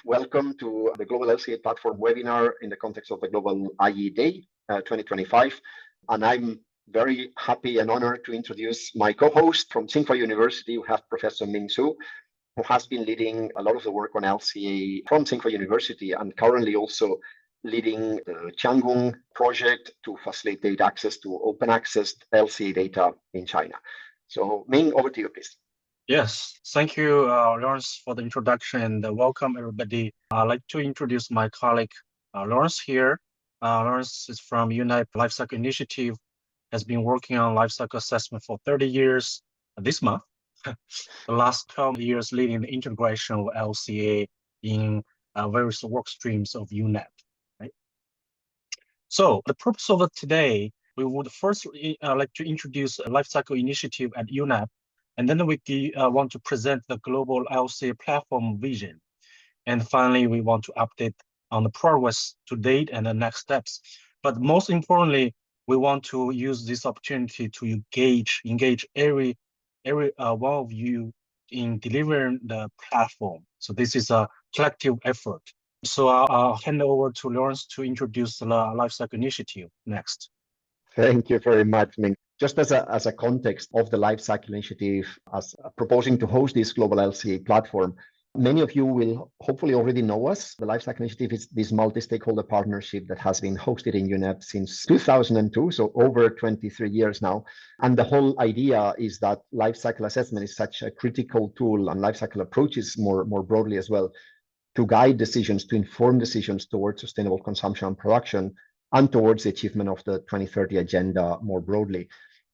Welcome to the Global LCA Platform webinar in the context of the Global IE Day 2025. And I'm very happy and honored to introduce my co-host from Tsinghua University. We have Professor Ming Su, who has been leading a lot of the work on LCA from Tsinghua University and currently also leading the Tiangong project to facilitate access to open access LCA data in China. So Ming, over to you, please. Yes, thank you, Lawrence, for the introduction, and welcome everybody. I'd like to introduce my colleague, Lawrence here. Lawrence is from UNEP Lifecycle Initiative, has been working on lifecycle assessment for 30 years this month. The last 12 years leading the integration of LCA in various work streams of UNEP. Right? So the purpose of today, we would first like to introduce a lifecycle initiative at UNEP. And then we want to present the Global LCA Platform vision. And finally, we want to update on the progress to date and the next steps. But most importantly, we want to use this opportunity to engage every one of you in delivering the platform. So this is a collective effort. So I'll hand over to Lawrence to introduce the Lifecycle Initiative next. Thank you very much, Ming. Just as a context of the Lifecycle Initiative, as proposing to host this Global LCA platform, many of you will hopefully already know us. The Lifecycle Initiative is this multi-stakeholder partnership that has been hosted in UNEP since 2002, so over 23 years now. And the whole idea is that lifecycle assessment is such a critical tool, and lifecycle approaches more broadly as well, to guide decisions, to inform decisions towards sustainable consumption and production, and towards the achievement of the 2030 agenda more broadly.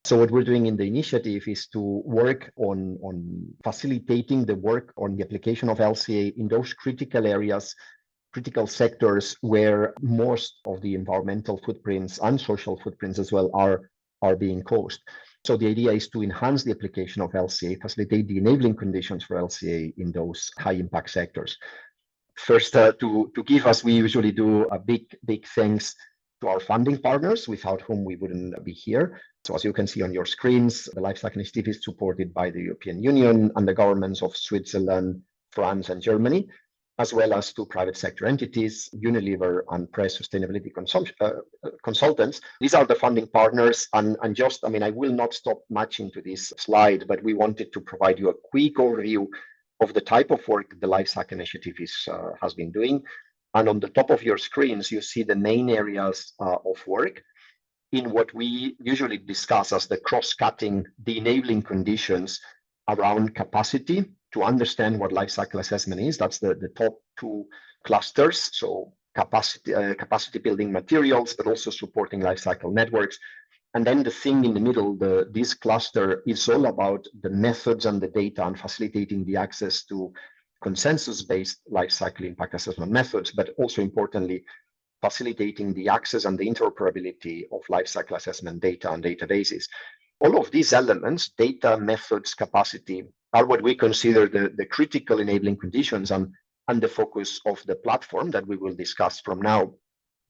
So what we're doing in the initiative is to work on facilitating the work on the application of LCA in those critical areas, critical sectors where most of the environmental footprints and social footprints as well are being caused. So the idea is to enhance the application of LCA, facilitate the enabling conditions for LCA in those high impact sectors. First, to give us, we usually do a big thanks to our funding partners, without whom we wouldn't be here. So as you can see on your screens, the Lifecycle Initiative is supported by the European Union and the governments of Switzerland, France, and Germany, as well as two private sector entities, Unilever and Press Sustainability Consultants. These are the funding partners. And I will not stop much into this slide, but we wanted to provide you a quick overview of the type of work the Lifecycle Initiative has been doing. And on the top of your screens, you see the main areas of work in what we usually discuss as the cross-cutting, the enabling conditions around capacity to understand what life cycle assessment is. That's the top two clusters. So capacity building materials, but also supporting life cycle networks. And then the thing in the middle, this cluster is all about the methods and the data and facilitating the access to consensus-based life cycle impact assessment methods, but also importantly, facilitating the access and the interoperability of life cycle assessment data and databases. All of these elements, data, methods, capacity, are what we consider the critical enabling conditions and the focus of the platform that we will discuss from now.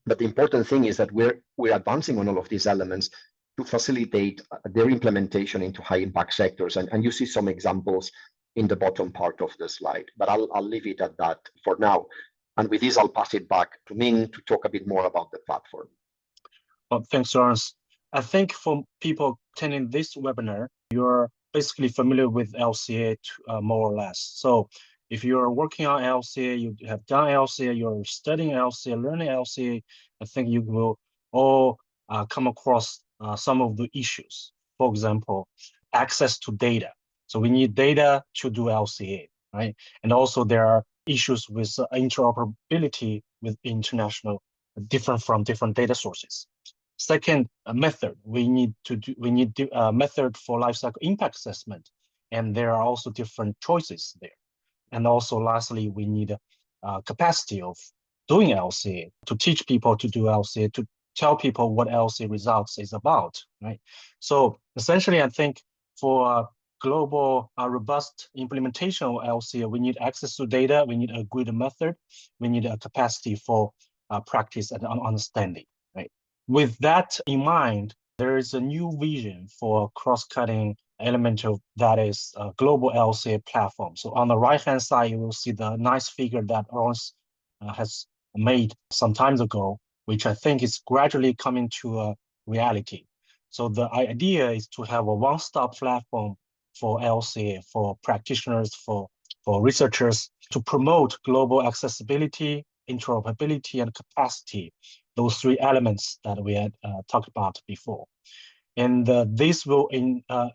But the important thing is that we're advancing on all of these elements to facilitate their implementation into high impact sectors. And you see some examples in the bottom part of the slide, but I'll leave it at that for now. And with this, I'll pass it back to Ming to talk a bit more about the platform. Well, thanks, Lawrence. I think for people attending this webinar, you're basically familiar with LCA more or less. So if you're working on LCA, you have done LCA, you're studying LCA, learning LCA, I think you will all come across some of the issues. For example, access to data. So we need data to do LCA, right? And also there are issues with interoperability with international, different data sources. Second, a method. We need a method for lifecycle impact assessment, and there are also different choices there. And also, lastly, we need a capacity of doing LCA to teach people to do LCA, to tell people what LCA results is about, right? So essentially, I think for global robust implementation of LCA, we need access to data, we need a good method, we need a capacity for practice and understanding, right? With that in mind, there is a new vision for cross-cutting element of that is Global LCA Platform. So on the right-hand side, you will see the nice figure that Ernst has made some time ago, which I think is gradually coming to a reality. So the idea is to have a one-stop platform for LCA, for practitioners, for researchers, to promote global accessibility, interoperability, and capacity, those three elements that we had talked about before. And this will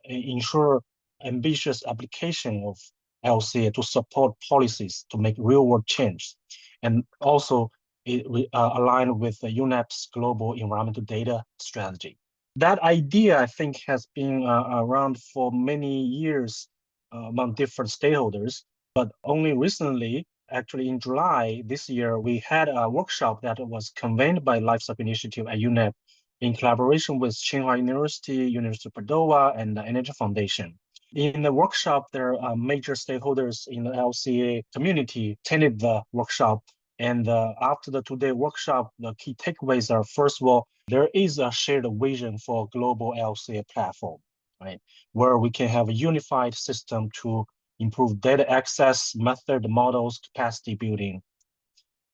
ensure ambitious application of LCA to support policies to make real-world change. And also, it will align with the UNEP's global environmental data strategy. That idea, I think, has been around for many years among different stakeholders, but only recently, actually in July this year, we had a workshop that was convened by Lifecycle Initiative at UNEP in collaboration with Tsinghua University, University of Padova, and the Energy Foundation. In the workshop, there are major stakeholders in the LCA community attended the workshop. And after the two-day workshop, the key takeaways are, first of all, there is a shared vision for global LCA platform, right? Where we can have a unified system to improve data access, method models, capacity building.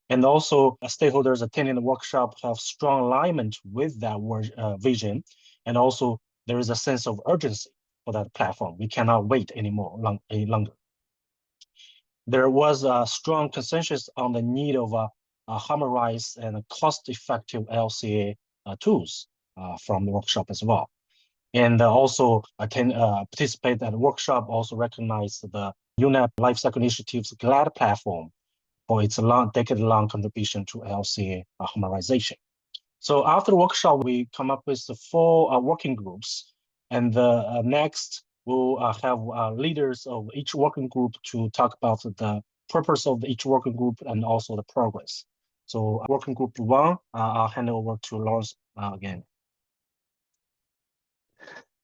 And also stakeholders attending the workshop have strong alignment with that vision. And also there is a sense of urgency for that platform. We cannot wait any longer. There was a strong consensus on the need of a harmonized and cost-effective LCA tools from the workshop as well. And also participate at the workshop, also recognize the UNEP Lifecycle Initiative's GLAD platform for its decade-long contribution to LCA harmonization. So after the workshop, we come up with the 4 working groups, and the next we'll have leaders of each working group to talk about the purpose of each working group and also the progress. So working group 1, I'll hand over to Lawrence again.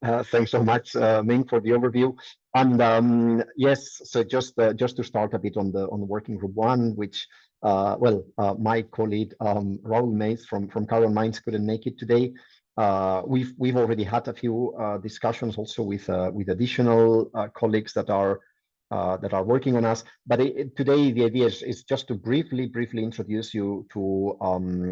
Thanks so much, Ming, for the overview. And yes, so just to start a bit on the working group 1, which my colleague Raul Mays from Carbon Mines couldn't make it today. We've already had a few discussions also with additional colleagues that are working on us. But today the idea is just to briefly introduce you to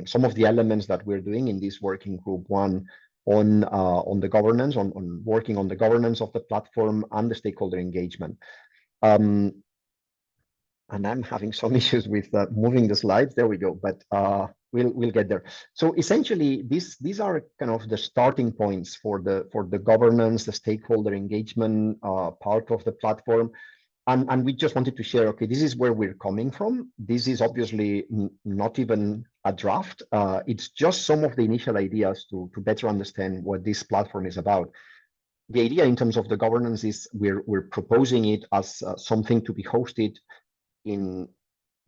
some of the elements that we're doing in this working group 1 on the governance, on working on the governance of the platform and the stakeholder engagement. And I'm having some issues with moving the slides. There we go, but we'll get there. So essentially, these are kind of the starting points for the governance, the stakeholder engagement part of the platform. And we just wanted to share, okay, this is where we're coming from. This is obviously not even a draft. It's just some of the initial ideas to better understand what this platform is about. The idea in terms of the governance is we're proposing it as something to be hosted in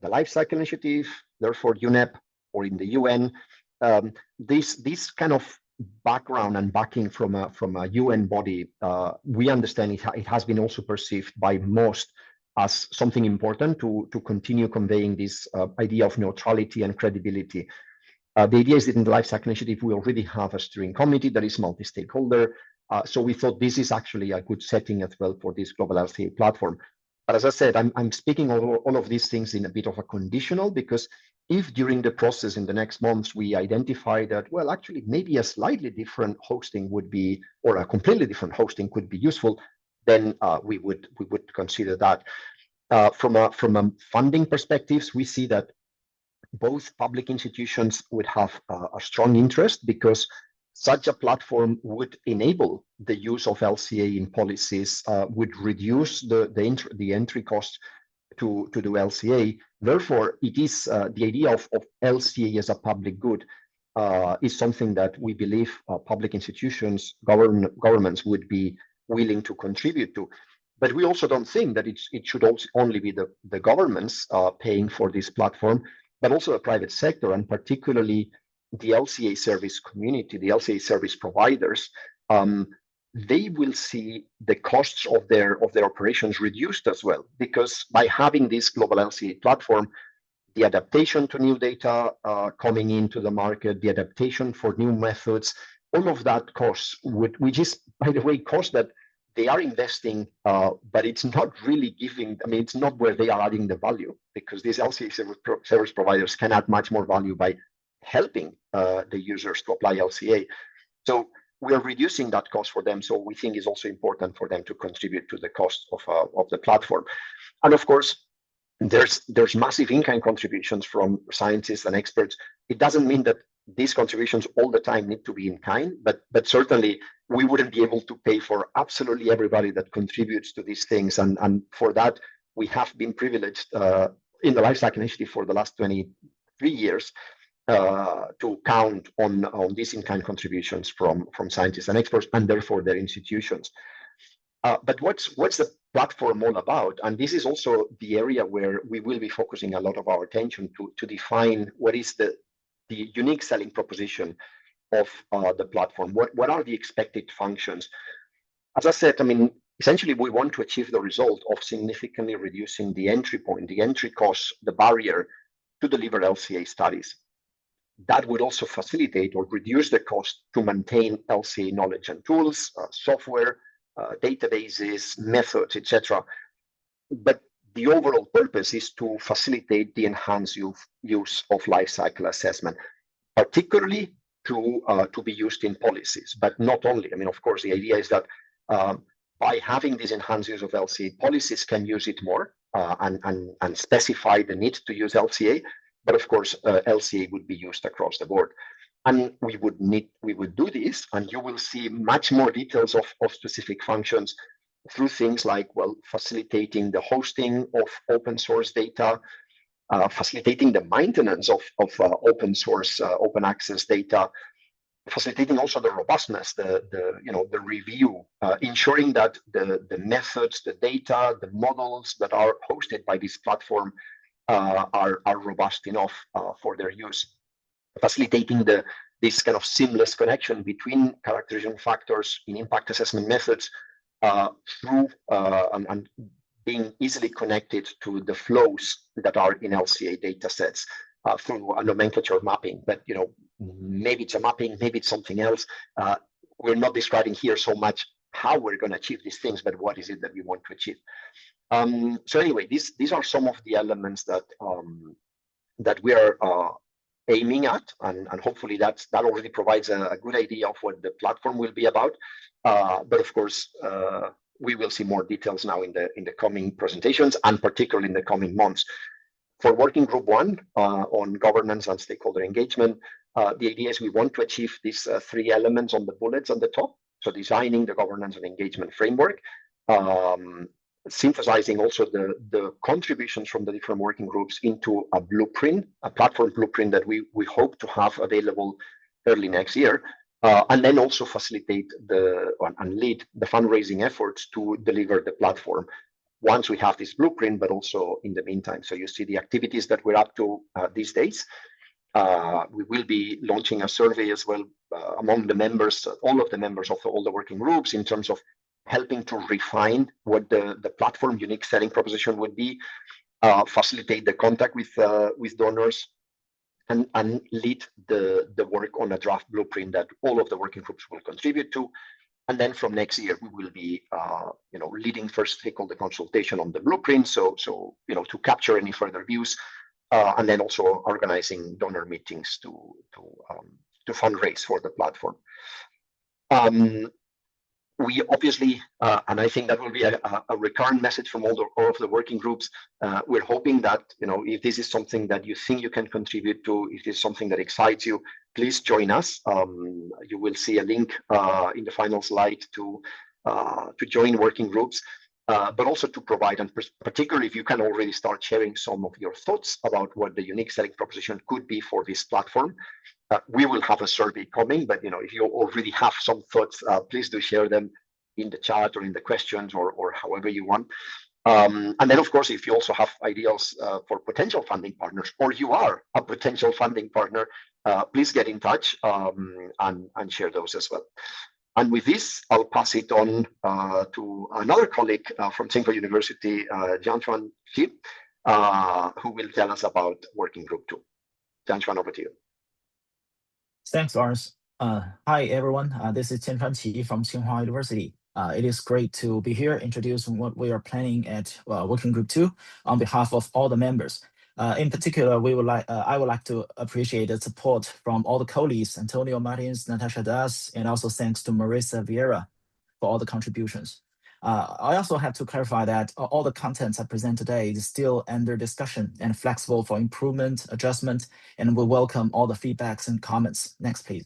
the Lifecycle Initiative, therefore UNEP, or in the UN. This kind of background and backing from a UN body, we understand it has been also perceived by most as something important to continue conveying this idea of neutrality and credibility. The idea is that in the Lifecycle Initiative, we already have a steering committee that is multi-stakeholder. So we thought this is actually a good setting as well for this Global LCA platform. But as I said, I'm speaking all of these things in a bit of a conditional, because if during the process in the next months we identify that, well, actually maybe a slightly different hosting would be, or a completely different hosting could be useful, then we would consider that. From a funding perspectives, we see that both public institutions would have a strong interest, because such a platform would enable the use of LCA in policies, would reduce the entry cost to do LCA. Therefore, it is the idea of LCA as a public good is something that we believe public institutions, governments would be willing to contribute to. But we also don't think that it should also only be the governments paying for this platform, but also the private sector, and particularly the LCA service community, the LCA service providers. They will see the costs of their operations reduced as well, because by having this Global LCA platform, the adaptation to new data coming into the market, the adaptation for new methods, all of that costs which is, by the way, cost that they are investing, but it's not really giving, I mean, it's not where they are adding the value, because these LCA service providers can add much more value by helping the users to apply LCA. So we are reducing that cost for them. So we think it's also important for them to contribute to the cost of the platform. And of course, there's massive in-kind contributions from scientists and experts. It doesn't mean that these contributions all the time need to be in kind, but certainly we wouldn't be able to pay for absolutely everybody that contributes to these things. And for that, we have been privileged in the Lifecycle Initiative for the last 23 years to count on these in-kind contributions from scientists and experts, and therefore their institutions. But what's the platform all about? And this is also the area where we will be focusing a lot of our attention to define what is the unique selling proposition of the platform. What are the expected functions? As I said, I mean, essentially we want to achieve the result of significantly reducing the entry point, the entry cost, the barrier to deliver LCA studies. That would also facilitate or reduce the cost to maintain LCA knowledge and tools, software, databases, methods, etc. But the overall purpose is to facilitate the enhanced use of life cycle assessment, particularly to be used in policies, but not only. I mean, of course, the idea is that by having this enhanced use of LCA, policies can use it more and specify the need to use LCA. But of course, LCA would be used across the board. And we would do this, and you will see much more details of specific functions through things like, well, facilitating the hosting of open source data, facilitating the maintenance of open source, open access data, facilitating also the robustness, the review, ensuring that the methods, the data, the models that are hosted by this platform are robust enough for their use. Facilitating this kind of seamless connection between characterization factors in impact assessment methods through and being easily connected to the flows that are in LCA data sets through a nomenclature mapping. But maybe it's a mapping, maybe it's something else. We're not describing here so much how we're going to achieve these things, but what is it that we want to achieve. So anyway, these are some of the elements that we are aiming at, and hopefully that already provides a good idea of what the platform will be about. But of course, we will see more details now in the coming presentations, and particularly in the coming months. For working group 1 on governance and stakeholder engagement, the idea is we want to achieve these 3 elements on the bullets on the top. So designing the governance and engagement framework, synthesizing also the contributions from the different working groups into a blueprint, a platform blueprint that we hope to have available early next year, and then also facilitate and lead the fundraising efforts to deliver the platform once we have this blueprint, but also in the meantime. So you see the activities that we're up to these days. We will be launching a survey as well among the members, all of the members of all the working groups, in terms of helping to refine what the platform unique selling proposition would be, facilitate the contact with donors, and lead the work on a draft blueprint that all of the working groups will contribute to. And then from next year, we will be leading first stakeholder consultation on the blueprint, so to capture any further views, and then also organizing donor meetings to fundraise for the platform. We obviously, and I think that will be a recurrent message from all of the working groups, we're hoping that, if this is something that you think you can contribute to, if this is something that excites you, please join us. You will see a link in the final slide to join working groups, but also to provide, and particularly if you can already start sharing some of your thoughts about what the unique selling proposition could be for this platform. We will have a survey coming, but if you already have some thoughts, please do share them in the chat or in the questions or however you want. And then, of course, if you also have ideas for potential funding partners, or you are a potential funding partner, please get in touch and share those as well. And with this, I'll pass it on to another colleague from Tsinghua University, Jianchuan Xi, who will tell us about Working Group 2. Jianchuan, over to you. Thanks, Lawrence. Hi, everyone. This is Qianchuan Qi from Tsinghua University. It is great to be here, introducing what we are planning at Working Group 2 on behalf of all the members. In particular, I would like to appreciate the support from all the colleagues, Antonio Martins, Natasha Das, and also thanks to Marisa Vieira for all the contributions. I also have to clarify that all the contents I present today is still under discussion and flexible for improvement, adjustment, and we welcome all the feedbacks and comments. Next, please.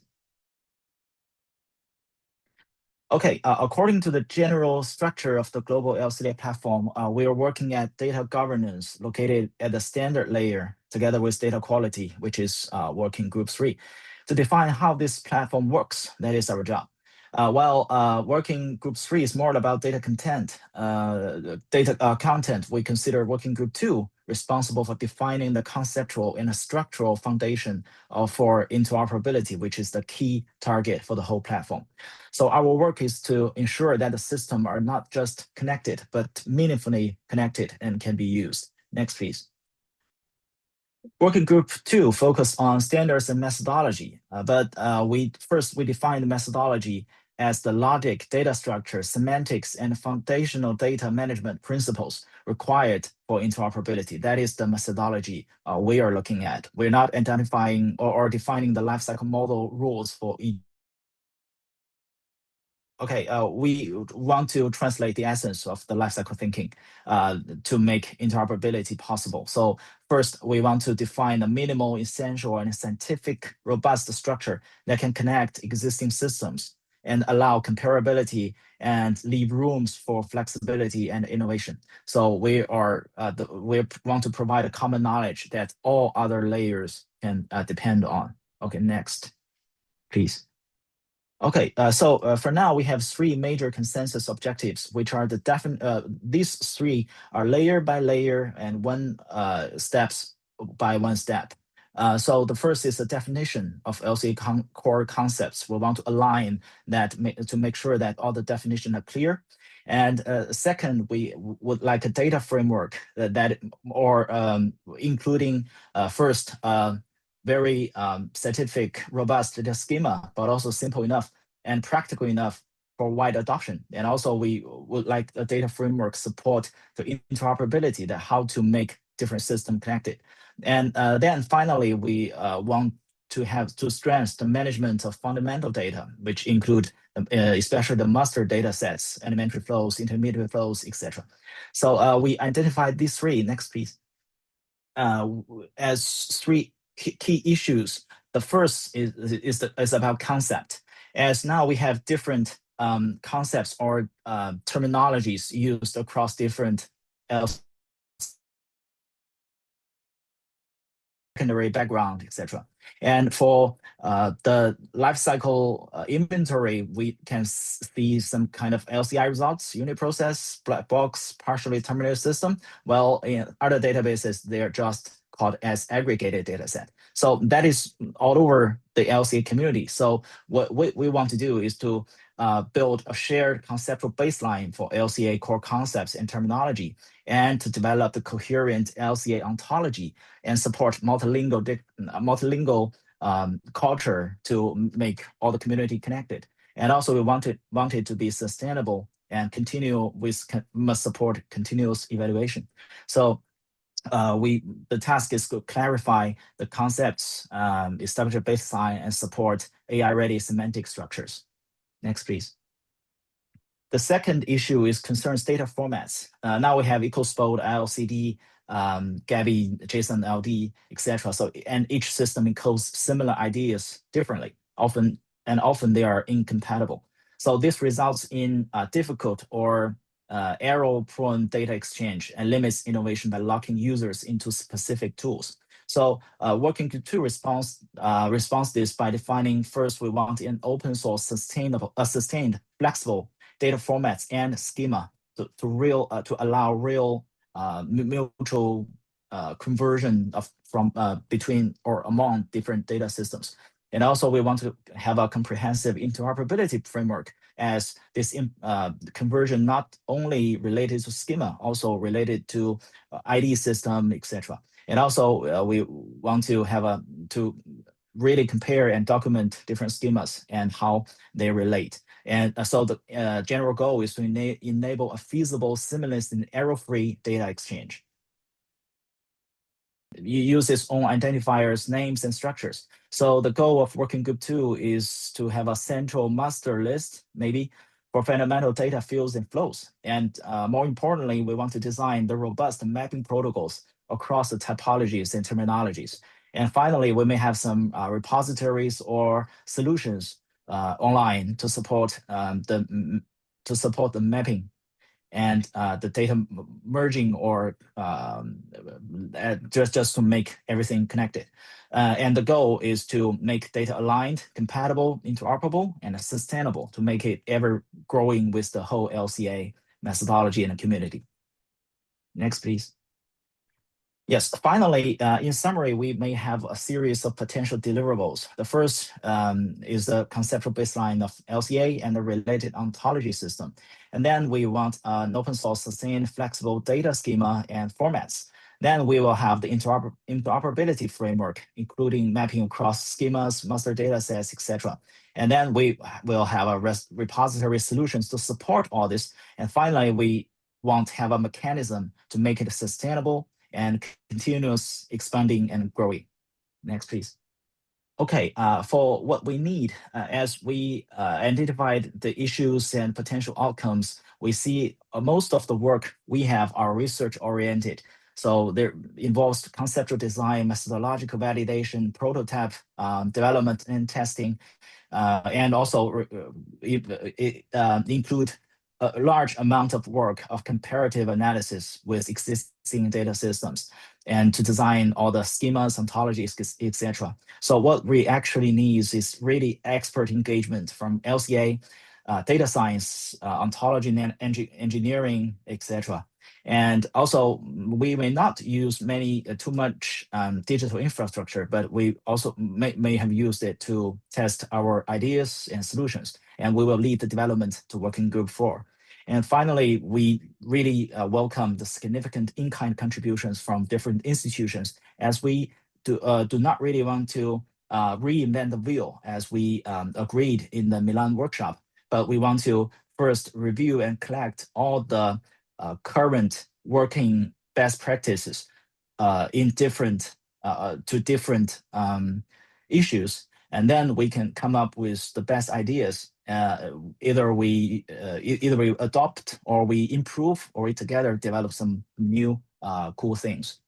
Okay, according to the general structure of the Global LCA Platform, we are working at data governance located at the standard layer together with data quality, which is Working Group 3. To define how this platform works, that is our job. While Working Group 3 is more about data content, we consider Working Group 2 responsible for defining the conceptual and the structural foundation for interoperability, which is the key target for the whole platform. So our work is to ensure that the systems are not just connected, but meaningfully connected and can be used. Next, please. Working Group 2 focus on standards and methodology, but we define the methodology as the logic, data structure, semantics, and foundational data management principles required for interoperability. That is the methodology we are looking at. We're not identifying or defining the lifecycle model rules for each. Okay, we want to translate the essence of the lifecycle thinking to make interoperability possible. So first, we want to define a minimal, essential, and scientific, robust structure that can connect existing systems and allow comparability and leave rooms for flexibility and innovation. So we want to provide a common knowledge that all other layers can depend on. Okay, next, please. Okay, so for now, we have three major consensus objectives, which are these three are layer by layer and steps by one step. So the first is the definition of LCA core concepts. We want to align that to make sure that all the definitions are clear. And second, we would like a data framework including first, very scientific, robust data schema, but also simple enough and practical enough for wide adoption. And also we would like a data framework support the interoperability, that how to make different systems connected. And then finally, we want to strengthen the management of fundamental data, which include especially the master data sets, elementary flows, intermediate flows, etc. So we identified these three, next please, as three key issues. The first is about concept. As now we have different concepts or terminologies used across different secondary background, etc. And for the lifecycle inventory, we can see some kind of LCI results, unit process, black box, partially terminated system. Well, in other databases, they are just called as aggregated data set. So that is all over the LCA community. So what we want to do is to build a shared conceptual baseline for LCA core concepts and terminology, and to develop the coherent LCA ontology and support multilingual culture to make all the community connected. And also we want it to be sustainable and must support continuous evaluation. So the task is to clarify the concepts, establish a baseline, and support AI-ready semantic structures. Next, please. The second issue concerns data formats. Now we have EcoSpot, ILCD, Gabi, JSON, LD, etc. So, and each system encodes similar ideas differently. Often they are incompatible. So this results in difficult or error-prone data exchange and limits innovation by locking users into specific tools. So Working Group 2 responds this by defining first, we want an open source, sustained, flexible data formats and schema to allow real mutual conversion between or among different data systems. And also we want to have a comprehensive interoperability framework, as this conversion not only related to schema, also related to ID system, etc. And also we want to have to really compare and document different schemas and how they relate. And so the general goal is to enable a feasible, seamless, and error-free data exchange. You use its own identifiers, names, and structures. So the goal of working group 2 is to have a central master list, maybe, for fundamental data fields and flows. And more importantly, we want to design the robust mapping protocols across the typologies and terminologies. And finally, we may have some repositories or solutions online to support the mapping and the data merging, or just to make everything connected. And the goal is to make data aligned, compatible, interoperable, and sustainable, to make it ever growing with the whole LCA methodology and the community. Next, please. Yes, finally, in summary, we may have a series of potential deliverables. The first is the conceptual baseline of LCA and the related ontology system. And then we want an open source, sustained, flexible data schema and formats. Then we will have the interoperability framework, including mapping across schemas, master data sets, etc. And then we will have a repository solutions to support all this. And finally, we want to have a mechanism to make it sustainable and continuous expanding and growing. Next, please. Okay, for what we need, as we identified the issues and potential outcomes, we see most of the work we have are research oriented. So there involves conceptual design, methodological validation, prototype development and testing, and also include a large amount of work of comparative analysis with existing data systems, and to design all the schemas, ontologies, etc. So what we actually need is really expert engagement from LCA, data science, ontology and engineering, etc. And also, we may not use too much digital infrastructure, but we also may have used it to test our ideas and solutions. And we will lead the development to working group 4. And finally, we really welcome the significant in-kind contributions from different institutions, as we do not really want to reinvent the wheel, as we agreed in the Milan workshop, but we want to first review and collect all the current working best practices in different issues, and then we can come up with the best ideas. Either we adopt, or we improve, or we together develop some new cool things.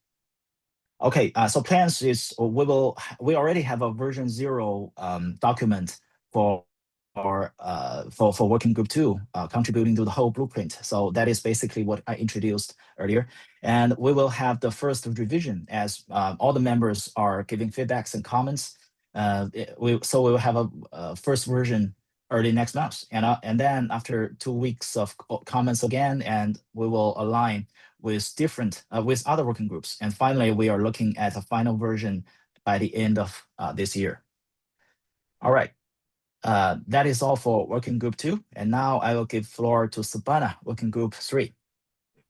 Okay, so plans is we already have a version 0 document for working group 2, contributing to the whole blueprint. So that is basically what I introduced earlier. And we will have the first revision as all the members are giving feedbacks and comments. We will have a first version early next month. And then after 2 weeks of comments again, and we will align with with other working groups. And finally, we are looking at a final version by the end of this year. All right. That is all for working group 2. And now I will give floor to Sabana, working group 3.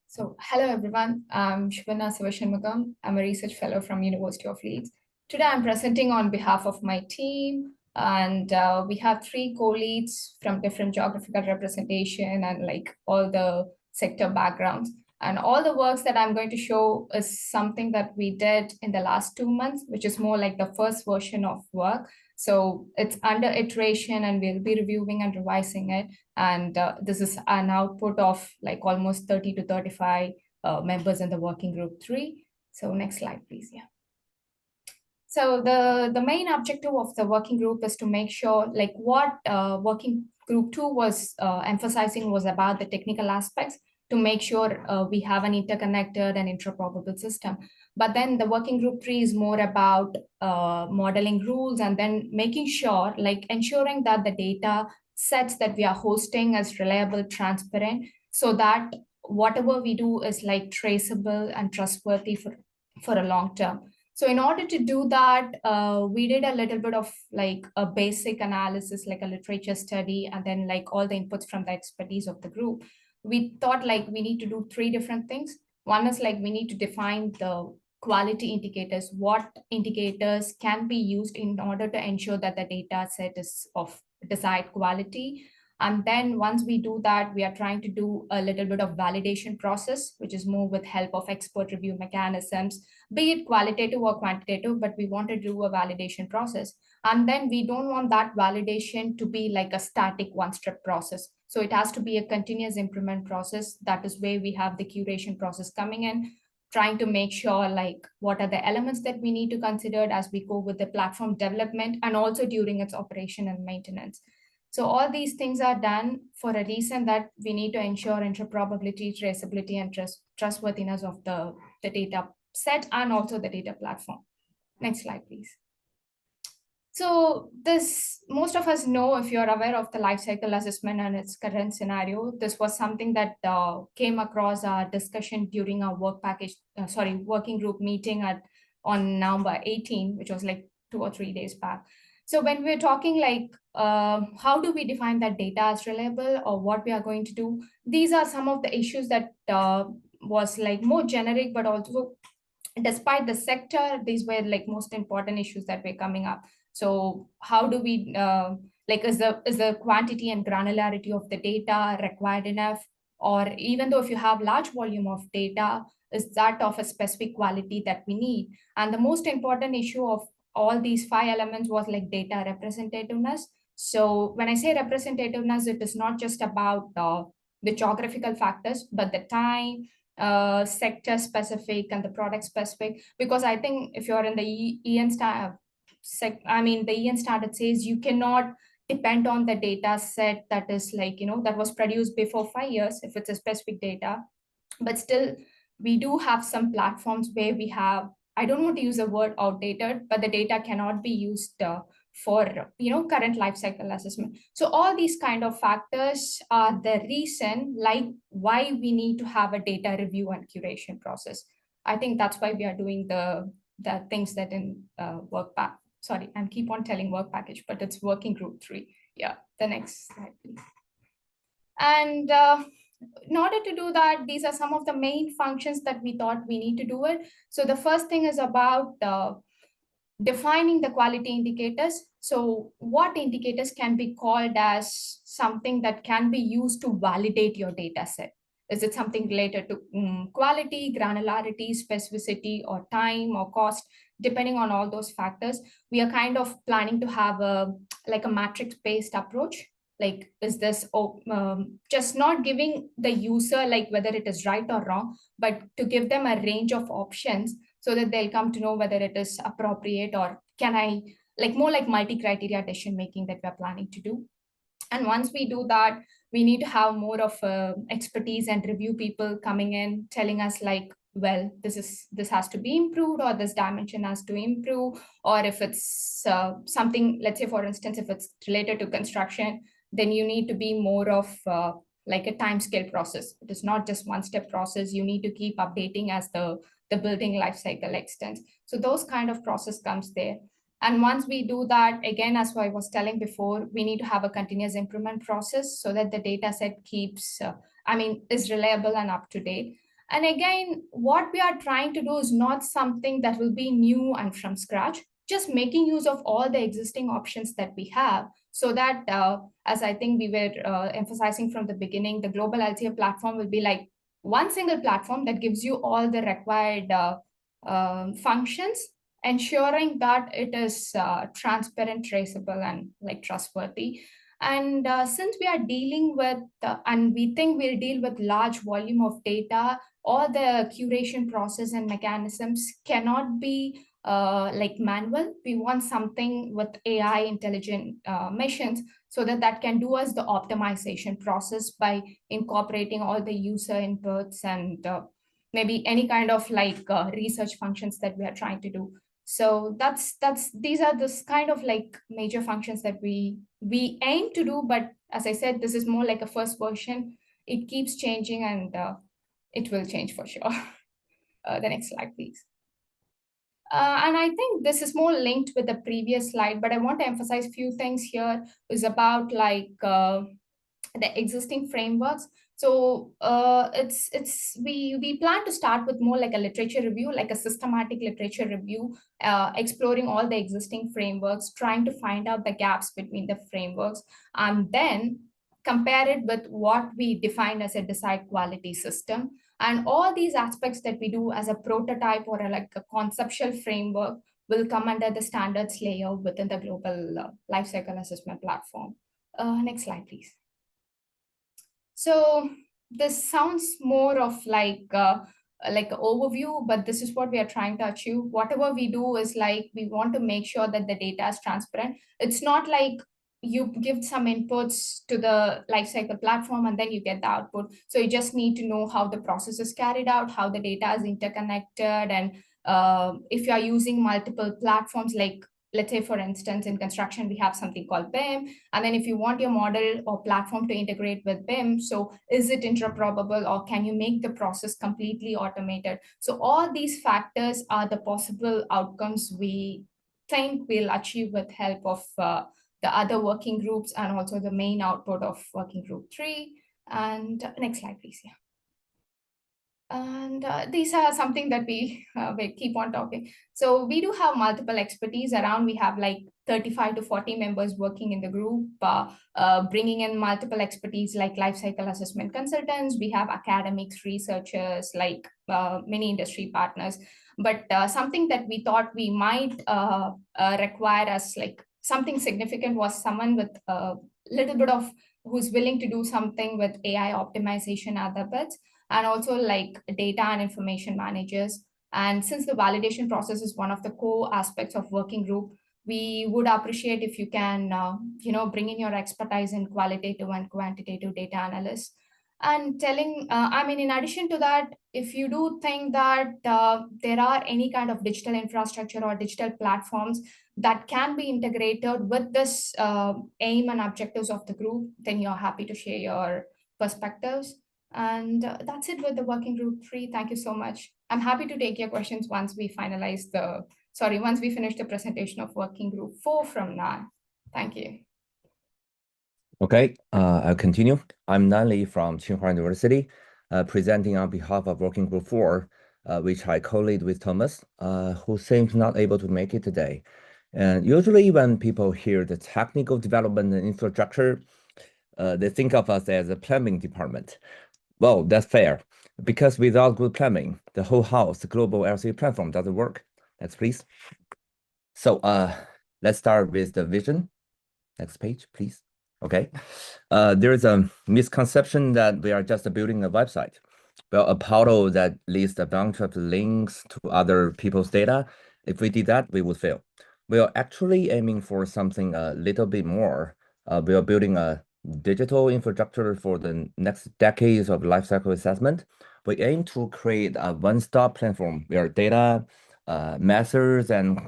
So hello, everyone. I'm Shivana Sivashanmugam. I'm a research fellow from University of Leeds. Today, I'm presenting on behalf of my team. And we have 3 co-leads from different geographical representation and like all the sector backgrounds. And all the works that I'm going to show is something that we did in the last 2 months, which is more like the first version of work. So it's under iteration, and we'll be reviewing and revising it. And this is an output of like almost 30 to 35 members in the working group 3. So next slide, please. Yeah. So the main objective of the working group is to make sure like what working group 2 was emphasizing was about the technical aspects, to make sure we have an interconnected and interoperable system. But then the working group 3 is more about modeling rules, and then making sure, like ensuring that the data sets that we are hosting is reliable, transparent, so that whatever we do is like traceable and trustworthy for a long term. So in order to do that, we did a little bit of like a basic analysis, like a literature study, and then like all the inputs from the expertise of the group. We thought like we need to do 3 different things. One is like we need to define the quality indicators, what indicators can be used in order to ensure that the data set is of desired quality. And then once we do that, we are trying to do a little bit of validation process, which is more with help of expert review mechanisms, be it qualitative or quantitative, but we want to do a validation process. And then we don't want that validation to be like a static one-step process. So it has to be a continuous improvement process. That is where we have the curation process coming in, trying to make sure like what are the elements that we need to consider as we go with the platform development and also during its operation and maintenance. So all these things are done for a reason that we need to ensure interoperability, traceability, and trustworthiness of the data set and also the data platform. Next slide, please. So this, most of us know, if you're aware of the life cycle assessment and its current scenario, this was something that came across our discussion during our working group meeting on November 18, which was like 2 or 3 days back. So when we're talking like, how do we define that data as reliable or what we are going to do? These are some of the issues that was like more generic, but also despite the sector, these were like most important issues that were coming up. So how do we, is the quantity and granularity of the data required enough? Or even though if you have large volume of data, is that of a specific quality that we need? And the most important issue of all these 5 elements was like data representativeness. So when I say representativeness, it is not just about the geographical factors, but the time, sector specific and the product specific. Because I think if you're in the EN standard, the EN standard says you cannot depend on the data set that is like, that was produced before 5 years if it's a specific data. But still, we do have some platforms where we have, I don't want to use the word outdated, but the data cannot be used for current life cycle assessment. So all these kind of factors are the reason like why we need to have a data review and curation process. I think that's why we are doing the things that in I keep on telling work package, but it's working group 3. Yeah, the next slide, please. And in order to do that, these are some of the main functions that we thought we need to do it. So the first thing is about defining the quality indicators. So what indicators can be called as something that can be used to validate your data set? Is it something related to quality, granularity, specificity, or time or cost? Depending on all those factors, we are kind of planning to have a matrix-based approach. Like, is this just not giving the user like whether it is right or wrong, but to give them a range of options so that they'll come to know whether it is appropriate or can I, more like multi-criteria decision making that we're planning to do. And once we do that, we need to have more of expertise and review people coming in, telling us like, well, this has to be improved, or this dimension has to improve, or if it's something, let's say, for instance, if it's related to construction, then you need to be more of like a time scale process. It is not just one-step process. You need to keep updating as the building life cycle extends. So those kind of process comes there. And once we do that, again, as I was telling before, we need to have a continuous improvement process so that the data set keeps, is reliable and up to date. And again, what we are trying to do is not something that will be new and from scratch, just making use of all the existing options that we have so that, as I think we were emphasizing from the beginning, the Global LCA platform will be like one single platform that gives you all the required functions, ensuring that it is transparent, traceable, and like trustworthy. And since we are dealing with, and we think we'll deal with large volume of data, all the curation process and mechanisms cannot be like manual. We want something with AI intelligent machines so that can do us the optimization process by incorporating all the user inputs and maybe any kind of like research functions that we are trying to do. So these are this kind of like major functions that we aim to do. But as I said, this is more like a first version. It keeps changing and it will change for sure. The next slide, please. And I think this is more linked with the previous slide, but I want to emphasize a few things here is about like the existing frameworks. So we plan to start with more like a literature review, like a systematic literature review, exploring all the existing frameworks, trying to find out the gaps between the frameworks, and then compare it with what we define as a desired quality system. And all these aspects that we do as a prototype or like a conceptual framework will come under the standards layer within the global lifecycle assessment platform. Next slide, please. So this sounds more of like an overview, but this is what we are trying to achieve. Whatever we do is like, we want to make sure that the data is transparent. It's not like you give some inputs to the lifecycle platform and then you get the output. So you just need to know how the process is carried out, how the data is interconnected, and if you are using multiple platforms, like let's say, for instance, in construction, we have something called BIM. And then if you want your model or platform to integrate with BIM, so is it interoperable, or can you make the process completely automated? So all these factors are the possible outcomes we think we'll achieve with help of the other working groups and also the main output of working group 3. And next slide, please. Yeah. And these are something that we keep on talking. So we do have multiple expertise around. We have like 35 to 40 members working in the group, bringing in multiple expertise like lifecycle assessment consultants. We have academics, researchers, like many industry partners. But something that we thought we might require as like something significant was someone with a little bit of who's willing to do something with AI optimization at the bits, and also like data and information managers. And since the validation process is one of the core aspects of working group, we would appreciate if you can, bring in your expertise in qualitative and quantitative data analysis. And in addition to that, if you do think that there are any kind of digital infrastructure or digital platforms that can be integrated with this aim and objectives of the group, then you're happy to share your perspectives. And that's it with the working group 3. Thank you so much. I'm happy to take your questions once we finish the presentation of working group 4 from now. Thank you. Okay, I'll continue. I'm Nanli from Tsinghua University, presenting on behalf of working group 4, which I co-lead with Thomas, who seems not able to make it today. And usually when people hear the technical development and infrastructure, they think of us as a plumbing department. Well, that's fair, because without good plumbing, the whole house, the Global LCA Platform, doesn't work. Next, please. So let's start with the vision. Next page, please. Okay. There's a misconception that we are just building a website. Well, a portal that lists a bunch of links to other people's data. If we did that, we would fail. We are actually aiming for something a little bit more. We are building a digital infrastructure for the next decades of lifecycle assessment. We aim to create a one-stop platform where data, methods, and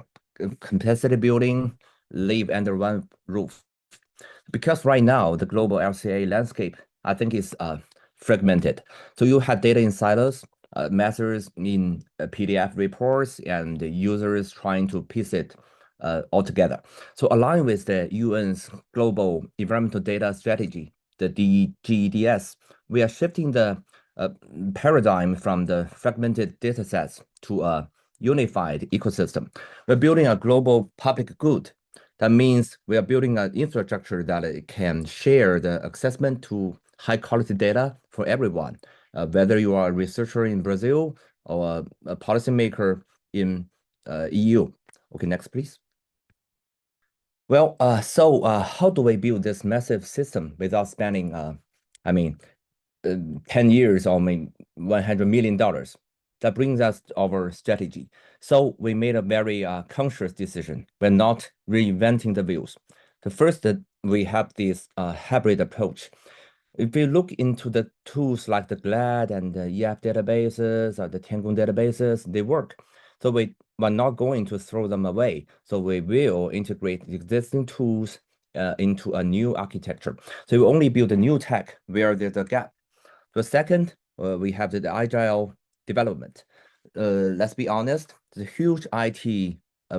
capacity building live under one roof. Because right now, the global LCA landscape, I think, is fragmented. So you have data in silos, methods in PDF reports, and users trying to piece it all together. So aligned with the UN's Global Environmental Data Strategy, the GEDS, we are shifting the paradigm from the fragmented data sets to a unified ecosystem. We're building a global public good. That means we are building an infrastructure that can share the assessment to high quality data for everyone, whether you are a researcher in Brazil or a policymaker in EU. Okay, next, please. Well, so how do we build this massive system without spending, 10 years or maybe $100 million? That brings us to our strategy. So we made a very conscious decision. We're not reinventing the wheels. The first, we have this hybrid approach. If we look into the tools like the GLAD and the EF databases or the Tiangong databases, they work. So we're not going to throw them away. So we will integrate the existing tools into a new architecture. So we only build a new tech where there's a gap. The second, we have the agile development. Let's be honest, the huge IT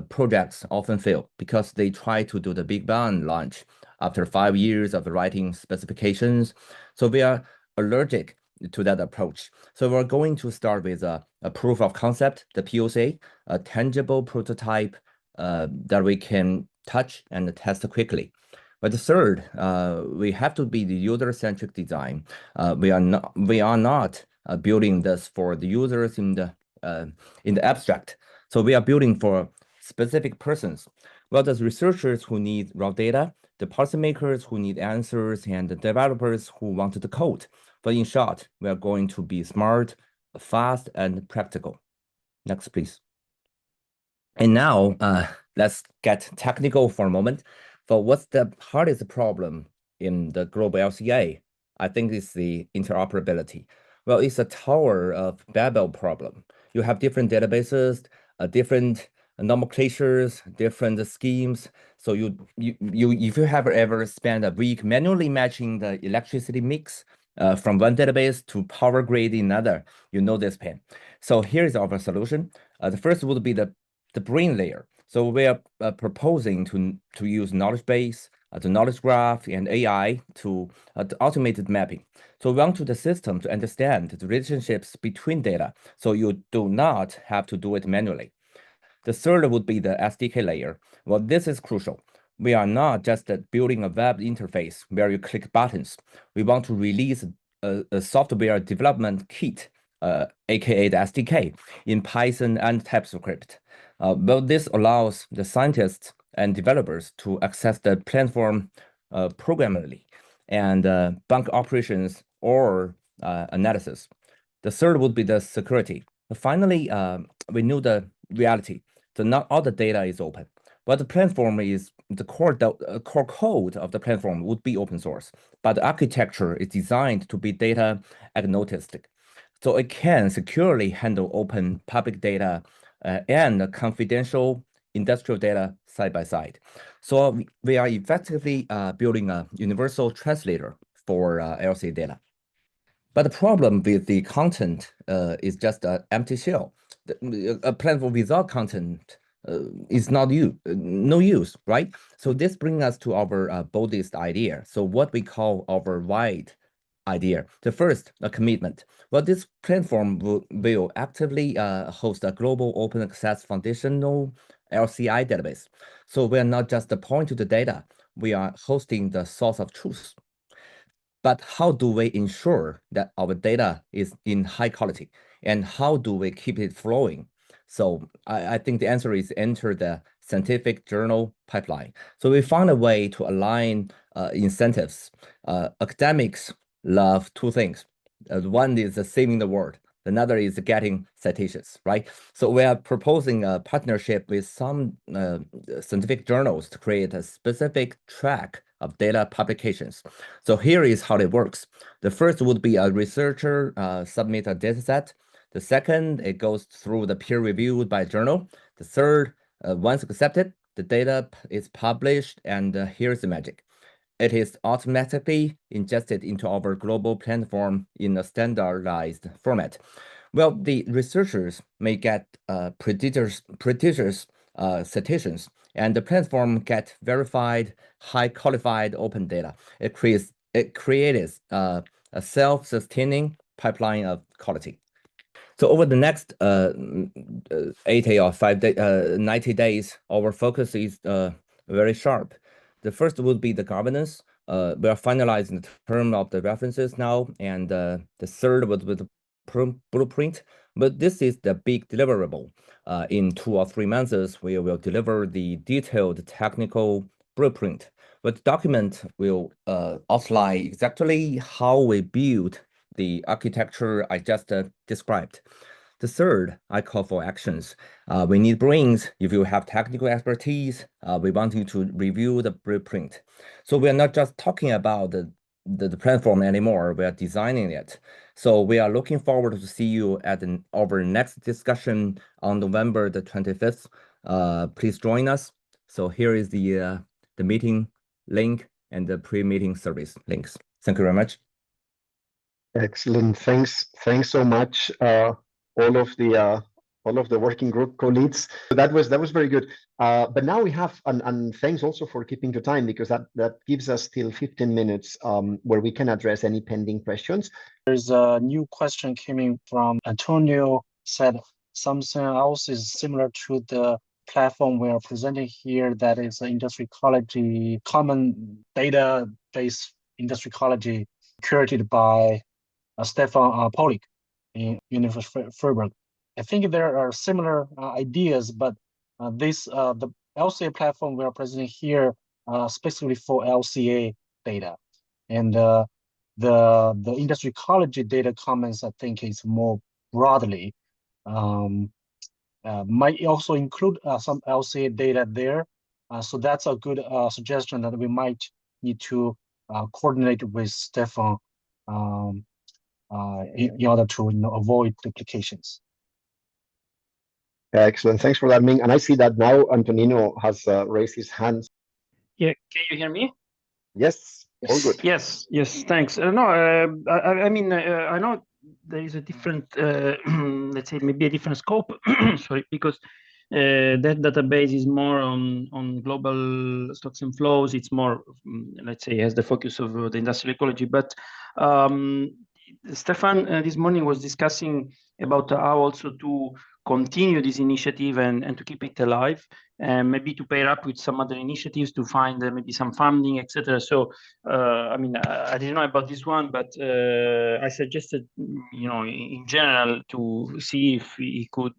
projects often fail because they try to do the big bang launch after 5 years of writing specifications. So we are allergic to that approach. So we're going to start with a proof of concept, the POC, a tangible prototype that we can touch and test quickly. But the third, we have to be the user-centric design. We are not building this for the users in the abstract. So we are building for specific persons. Well, the researchers who need raw data, the policymakers who need answers, and the developers who want the code. But in short, we are going to be smart, fast, and practical. Next, please. And now, let's get technical for a moment. For what's the hardest problem in the global LCA? I think it's the interoperability. Well, it's a Tower of Babel problem. You have different databases, different nomenclatures, different schemes. So if you have ever spent a week manually matching the electricity mix from one database to power grid in another, you know this pain. So here's our solution. The first would be the brain layer. So we are proposing to use knowledge base, the knowledge graph, and AI to automate mapping. So we want the system to understand the relationships between data, so you do not have to do it manually. The third would be the SDK layer. Well, this is crucial. We are not just building a web interface where you click buttons. We want to release a software development kit, aka the SDK, in Python and TypeScript. Well, this allows the scientists and developers to access the platform programmably and bank operations or analysis. The third would be the security. Finally, we know the reality. So not all the data is open, but the platform is the core code of the platform would be open source, but the architecture is designed to be data agnostic. So it can securely handle open public data and confidential industrial data side by side. So we are effectively building a universal translator for LCA data. But the problem with the content is just an empty shell. A platform without content is no use, right? So this brings us to our boldest idea. So what we call our wide idea. The first, a commitment. Well, this platform will actively host a global open access foundational LCI database. So we are not just point to the data, we are hosting the source of truth. But how do we ensure that our data is in high quality? And how do we keep it flowing? So I think the answer is enter the scientific journal pipeline. So we found a way to align incentives. Academics love two things. One is saving the world. Another is getting citations, right? So we are proposing a partnership with some scientific journals to create a specific track of data publications. So here is how it works. The first would be a researcher submit a data set. The second, it goes through the peer reviewed by journal. The third, once accepted, the data is published, and here's the magic. It is automatically ingested into our global platform in a standardized format. Well, the researchers may get prestigious citations, and the platform get verified, high qualified open data. It creates a self-sustaining pipeline of quality. So over the next 80 or 90 days, our focus is very sharp. The first would be the governance. We are finalizing the term of the references now, and the third would be the blueprint. But this is the big deliverable. In 2 or 3 months, we will deliver the detailed technical blueprint. But the document will outline exactly how we build the architecture I just described. The third, I call for actions. We need brains. If you have technical expertise, we want you to review the blueprint. So we are not just talking about the platform anymore, we are designing it. So we are looking forward to see you at our next discussion on November the 25th. Please join us. So here is the meeting link and the pre-meeting service links. Thank you very much. Excellent. Thanks so much, all of the working group co-leads. That was very good. But now we have, and thanks also for keeping to time, because that gives us till 15 minutes where we can address any pending questions. There's a new question coming from Antonio, said something else is similar to the platform we are presenting here, that is Industrial Ecology, common database Industrial Ecology, curated by Stefan Polik in University of Freiburg. I think there are similar ideas, but the LCA platform we are presenting here specifically for LCA data, and the Industrial Ecology data commons, I think, is more broadly. Might also include some LCA data there. So that's a good suggestion that we might need to coordinate with Stefan in order to avoid duplications. Excellent. Thanks for that, Ming. And I see that now Antonino has raised his hand. Yeah, can you hear me? Yes, all good. Yes, thanks. No, I mean, I know there is a different, let's say, maybe a different scope, sorry, because that database is more on global stocks and flows. It's more, let's say, has the focus of the industrial ecology. But Stefan this morning was discussing about how also to continue this initiative and to keep it alive, and maybe to pair up with some other initiatives to find maybe some funding, etc. So, I mean, I didn't know about this one, but I suggested, in general, to see if we could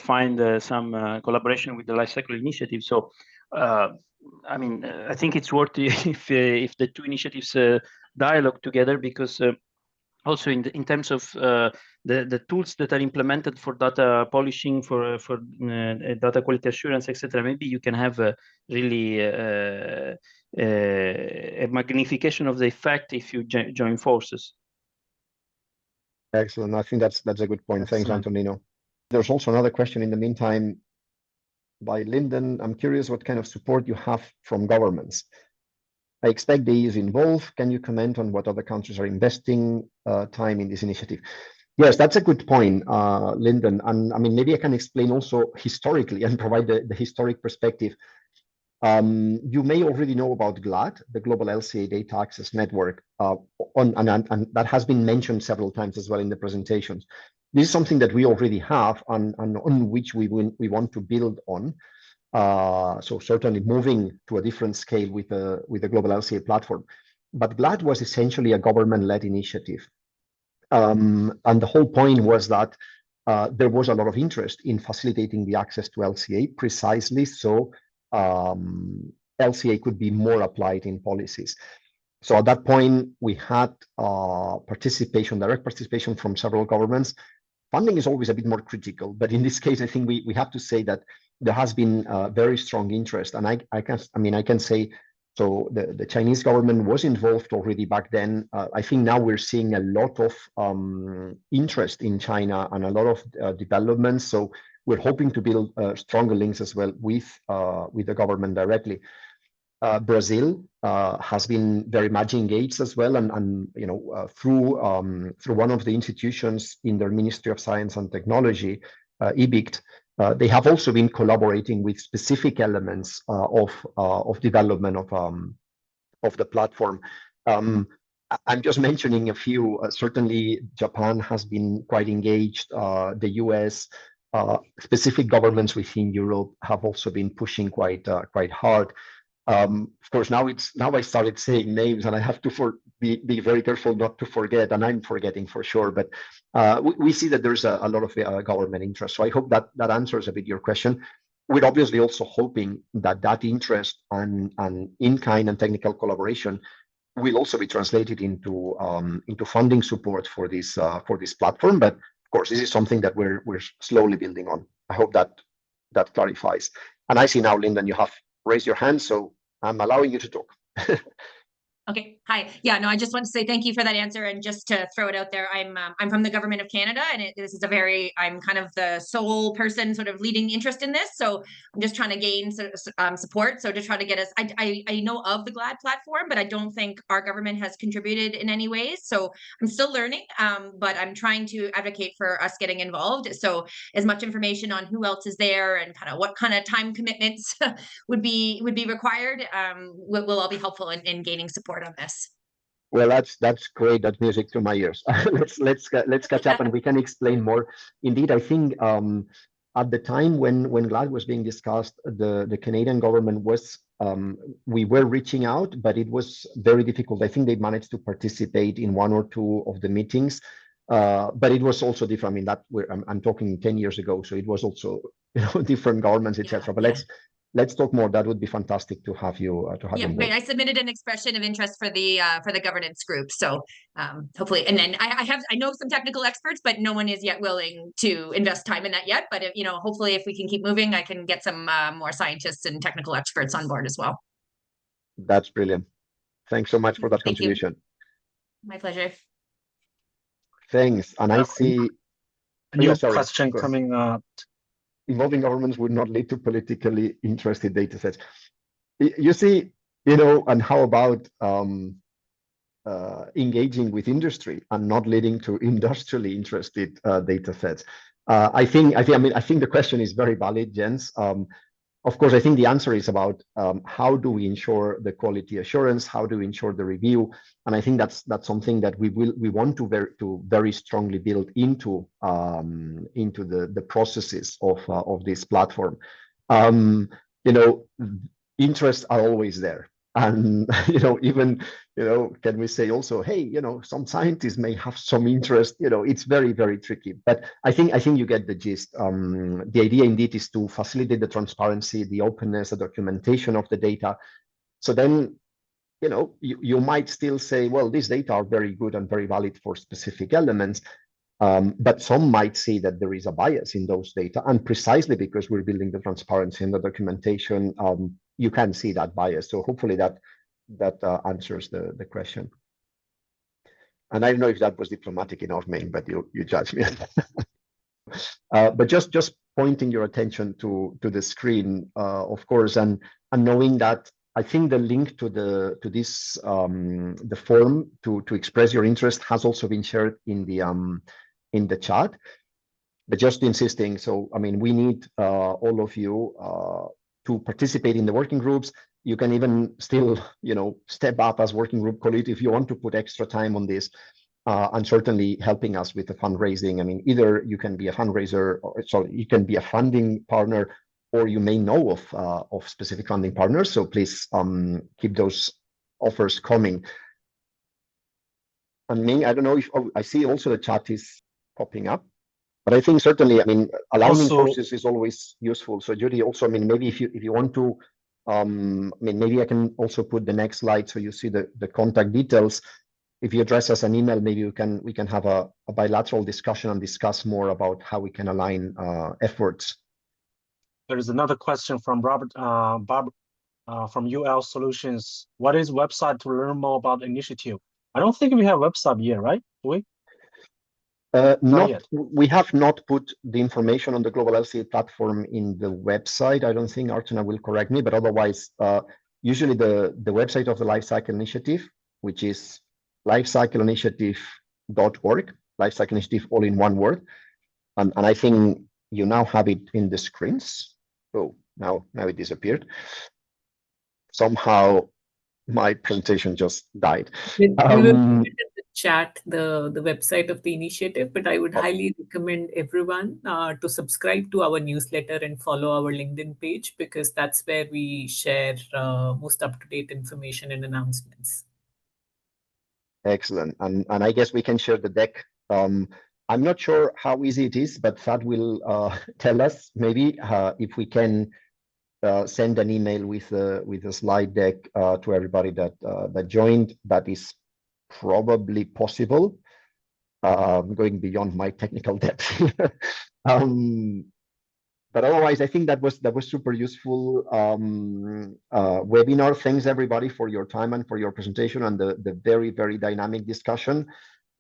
find some collaboration with the Life Cycle Initiative. So, I mean, I think it's worth if the two initiatives dialogue together, because also in terms of the tools that are implemented for data polishing, for data quality assurance, etc. Maybe you can have really a magnification of the effect if you join forces. Excellent. I think that's a good point. Thanks, Antonino. There's also another question in the meantime by Lyndon. I'm curious what kind of support you have from governments. I expect the EU is involved. Can you comment on what other countries are investing time in this initiative? Yes, that's a good point, Lyndon. And I mean, maybe I can explain also historically and provide the historic perspective. You may already know about GLAD, the Global LCA Data Access Network, and that has been mentioned several times as well in the presentations. This is something that we already have and on which we want to build on. So certainly moving to a different scale with the Global LCA platform. But GLAD was essentially a government-led initiative. And the whole point was that there was a lot of interest in facilitating the access to LCA precisely so LCA could be more applied in policies. So at that point, we had direct participation from several governments. Funding is always a bit more critical, but in this case, I think we have to say that there has been very strong interest, and I can say so. The Chinese government was involved already back then. I think now we're seeing a lot of interest in China and a lot of developments. So we're hoping to build stronger links as well with the government directly. Brazil has been very much engaged as well, and through one of the institutions in their Ministry of Science and Technology, EBICT, they have also been collaborating with specific elements of development of the platform. I'm just mentioning a few. Certainly, Japan has been quite engaged. The US, specific governments within Europe have also been pushing quite hard. Of course, now I started saying names, and I have to be very careful not to forget, and I'm forgetting for sure. But we see that there's a lot of government interest. So I hope that answers a bit your question. We're obviously also hoping that interest and in-kind and technical collaboration will also be translated into funding support for this platform. But of course, this is something that we're slowly building on. I hope that clarifies. And I see now, Lyndon, you have raised your hand, so I'm allowing you to talk. Okay. Hi. Yeah. No, I just want to say thank you for that answer. And just to throw it out there, I'm from the government of Canada, and this is I'm kind of the sole person sort of leading interest in this. So I'm just trying to gain support. So to try to get us, I know of the GLAD platform, but I don't think our government has contributed in any ways. So I'm still learning, but I'm trying to advocate for us getting involved. So as much information on who else is there and kind of what kind of time commitments would be required will all be helpful in gaining support on this. Well, that's great. That's music to my ears. let's catch up and we can explain more. Indeed, I think at the time when GLAD was being discussed, the Canadian government was, we were reaching out, but it was very difficult. I think they managed to participate in 1 or 2 of the meetings, but it was also different. I mean, that I'm talking 10 years ago, so it was also, you know, different governments, etc. But let's talk more. That would be fantastic to have you Yeah, great. I submitted an expression of interest for the governance group. So hopefully, and then I know some technical experts, but no one is yet willing to invest time in that yet. But if, you know, hopefully if we can keep moving, I can get some more scientists and technical experts on board as well. That's brilliant. Thanks so much for that contribution. My pleasure. Thanks. And I see a new question coming up. Involving governments would not lead to politically interested data sets. You see, you know, and how about engaging with industry and not leading to industrially interested data sets? I think the question is very valid, Jens. Of course, I think the answer is about how do we ensure the quality assurance? How do we ensure the review? And I think that's something that we want to very strongly build into the processes of this platform. You know, interests are always there. And, you know, even, you know, can we say also, hey, you know, some scientists may have some interest, you know, it's very, very tricky. But I think you get the gist. The idea indeed is to facilitate the transparency, the openness, the documentation of the data. So then, you know, you might still say, well, these data are very good and very valid for specific elements. But some might see that there is a bias in those data. And precisely because we're building the transparency and the documentation, you can see that bias. So hopefully that answers the question. And I don't know if that was diplomatic enough, Ming, but you judge me. But just pointing your attention to the screen, of course, and knowing that I think the link to this the form to express your interest has also been shared in the chat. But just insisting, so I mean, we need all of you to participate in the working groups. You can even still, you know, step up as working group colleague if you want to put extra time on this, and certainly helping us with the fundraising. I mean, either you can be a fundraiser, or sorry, you can be a funding partner, or you may know of specific funding partners. So please keep those offers coming. And Ming, I don't know if I see also the chat is popping up. But I think certainly, I mean, aligning forces is always useful. So Judy, also, I mean, maybe if you want to, I mean, maybe I can also put the next slide so you see the contact details. If you address us an email, maybe we can have a bilateral discussion and discuss more about how we can align efforts. There is another question from Robert from UL Solutions. What is website to learn more about the initiative? I don't think we have a website yet, right? Do we? We have not put the information on the Global LCA platform in the website. I don't think Archana will correct me, but otherwise, usually the website of the Lifecycle Initiative, which is lifecycleinitiative.org, Lifecycle Initiative all in one word. And I think you now have it in the screens. Oh, now it disappeared. Somehow my presentation just died. Chat the website of the initiative, but I would highly recommend everyone to subscribe to our newsletter and follow our LinkedIn page, because that's where we share most up-to-date information and announcements. Excellent. And I guess we can share the deck. I'm not sure how easy it is, but Thad will tell us maybe if we can send an email with a slide deck to everybody that joined. That is probably possible, going beyond my technical depth. But otherwise, I think that was super useful webinar. Thanks everybody for your time and for your presentation and the very, very dynamic discussion.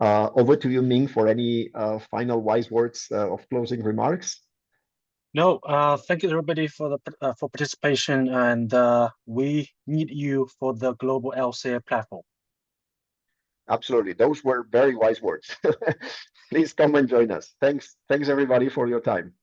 Over to you, Ming, for any final wise words of closing remarks. No, thank you everybody for participation, and we need you for the Global LCA platform. Absolutely. Those were very wise words. Please come and join us. Thanks everybody for your time.